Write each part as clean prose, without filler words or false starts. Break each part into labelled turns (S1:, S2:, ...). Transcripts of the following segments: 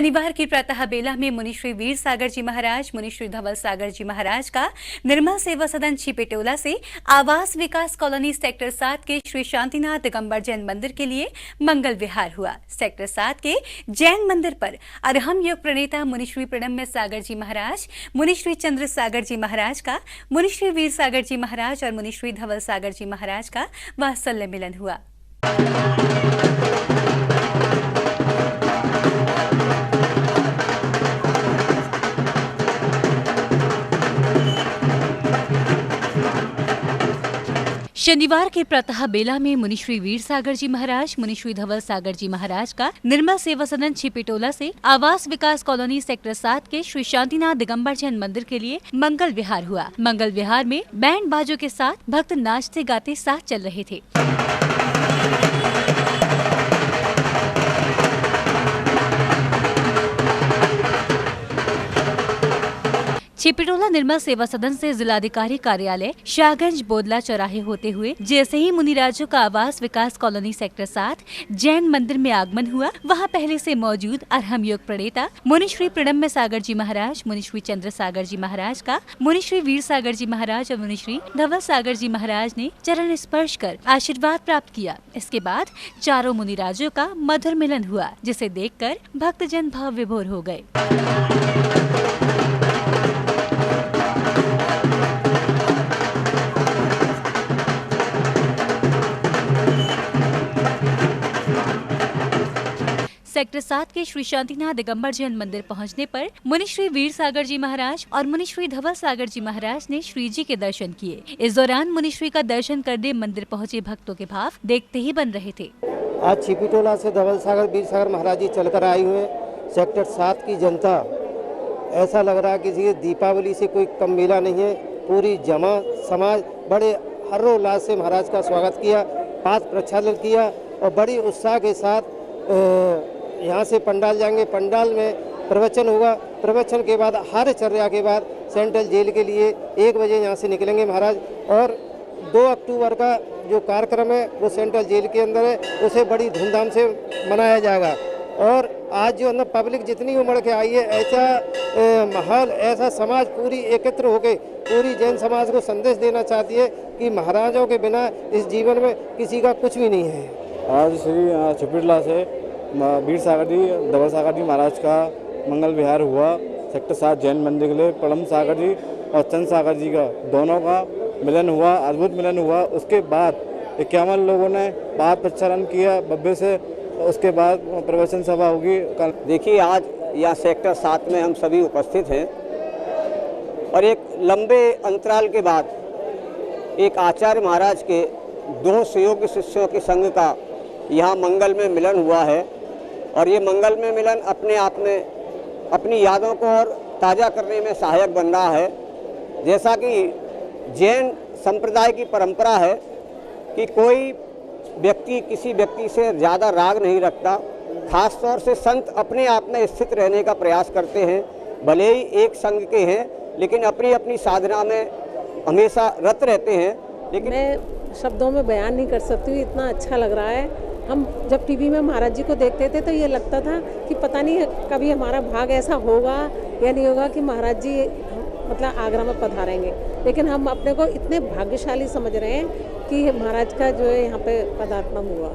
S1: शनिवार की प्रातः बेला में मुनि श्री वीर सागर जी महाराज, मुनि श्री धवल सागर जी महाराज का निर्मल सेवा सदन छिपेटोला से आवास विकास कॉलोनी सेक्टर 7 के श्री शांतिनाथ दिगंबर जैन मंदिर के लिए मंगल विहार हुआ। सेक्टर 7 के जैन मंदिर पर अरहम योग प्रणेता मुनि श्री प्रणम्य सागर जी महाराज, मुनि श्री चंद्र सागर जी महाराज का, मुनि श्री वीर सागर जी महाराज और मुनि श्री धवल सागर जी महाराज का वात्सल्य मिलन हुआ। शनिवार के प्रातः बेला में मुनि श्री वीर सागर जी महाराज, मुनि श्री धवल सागर जी महाराज का निर्मल सेवा सदन छिपेटोला से आवास विकास कॉलोनी सेक्टर 7 के श्री शांतिनाथ दिगंबर जैन मंदिर के लिए मंगल विहार हुआ। मंगल विहार में बैंड बाजों के साथ भक्त नाचते गाते साथ चल रहे थे। छिपेटोला निर्मल सेवा सदन से जिलाधिकारी कार्यालय शाहगंज बोदला चौराहे होते हुए जैसे ही मुनिराजों का आवास विकास कॉलोनी सेक्टर 7 जैन मंदिर में आगमन हुआ, वहां पहले से मौजूद अरहम योग प्रणेता मुनि श्री प्रणम्य सागर जी महाराज, मुनि श्री चंद्र सागर जी महाराज का, मुनि श्री वीर सागर जी महाराज और मुनि श्री धवल सागर जी महाराज ने चरण स्पर्श कर आशीर्वाद प्राप्त किया। इसके बाद चारों मुनिराजों का मधुर मिलन हुआ, जिसे देखकर भक्तजन भाव विभोर हो गए। सेक्टर 7 के श्री शांतिनाथ दिगंबर जैन मंदिर पहुंचने पर मुनि श्री वीर सागर जी महाराज और मुनि श्री धवल सागर जी महाराज ने श्री जी के दर्शन किए। इस दौरान मुनि श्री का दर्शन करने मंदिर पहुंचे भक्तों के भाव देखते ही बन रहे थे।
S2: आज छिपेटोला से धवल सागर वीर सागर महाराज जी चलकर आए हुए। सेक्टर 7 की जनता ऐसा लग रहा है कि दीपावली से कोई कम मेला नहीं है। पूरी जमा समाज बड़े हर्षोल्लास से महाराज का स्वागत किया, पाद प्रक्षालन किया और बड़ी उत्साह के साथ यहाँ से पंडाल जाएंगे। पंडाल में प्रवचन होगा। प्रवचन के बाद हरचर्या के बाद सेंट्रल जेल के लिए 1 बजे यहाँ से निकलेंगे महाराज। और 2 अक्टूबर का जो कार्यक्रम है वो सेंट्रल जेल के अंदर है, उसे बड़ी धूमधाम से मनाया जाएगा। और आज जो अंदर पब्लिक जितनी उमड़ के आई है, ऐसा माहौल, ऐसा समाज पूरी एकत्र होकर पूरी जैन समाज को संदेश देना चाहती है कि महाराजों के बिना इस जीवन में किसी का कुछ भी नहीं है।
S3: आज श्री छिपेटोला से वीर सागर जी, धवल सागर जी महाराज का मंगल विहार हुआ। सेक्टर 7 जैन मंदिर के लिए प्रणम्य सागर जी और चंद्र सागर जी का दोनों का मिलन हुआ, अद्भुत मिलन हुआ। उसके बाद 51 लोगों ने पाद प्रक्षालन किया भव्य से। उसके बाद प्रवचन सभा होगी।
S4: देखिए, आज यहाँ सेक्टर 7 में हम सभी उपस्थित हैं और एक लंबे अंतराल के बाद एक आचार्य महाराज के 2 सहयोगी शिष्यों के संघ का यहाँ मंगल में मिलन हुआ है। और ये मंगल में मिलन अपने आप में अपनी यादों को और ताज़ा करने में सहायक बन रहा है। जैसा कि जैन संप्रदाय की परंपरा है कि कोई व्यक्ति किसी व्यक्ति से ज़्यादा राग नहीं रखता। खास तौर से संत अपने आप में स्थित रहने का प्रयास करते हैं। भले ही एक संघ के हैं, लेकिन अपनी अपनी साधना में हमेशा रत रहते हैं। लेकिन
S5: मैं शब्दों में बयान नहीं कर सकती हूँ, इतना अच्छा लग रहा है। हम जब टीवी में महाराज जी को देखते थे तो ये लगता था कि पता नहीं कभी हमारा भाग ऐसा होगा या नहीं होगा कि महाराज जी मतलब आगरा में पधारेंगे। लेकिन हम अपने को इतने भाग्यशाली समझ रहे हैं कि महाराज का जो है यहाँ पे पदार्पण हुआ।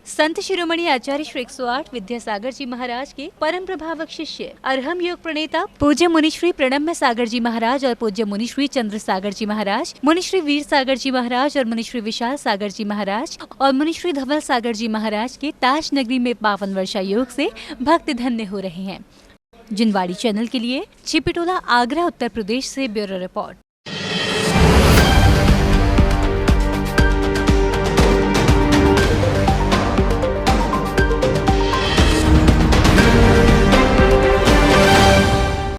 S1: संत शिरोमणि आचार्य श्री 108 विद्यासागर जी महाराज के परम प्रभावक शिष्य अरहम योग प्रणेता पूज्य मुनि श्री प्रणम्य सागर जी महाराज और पूज्य मुनि श्री चंद्र सागर जी महाराज, मुनि श्री वीर सागर जी महाराज और मुनि श्री विशाल सागर जी महाराज और मुनि श्री धवल सागर जी महाराज के ताज नगरी में पावन वर्षा योग से भक्त धन्य हो रहे हैं। जिनवाड़ी चैनल के लिए छिपेटोला, आगरा, उत्तर प्रदेश से ब्यूरो रिपोर्ट।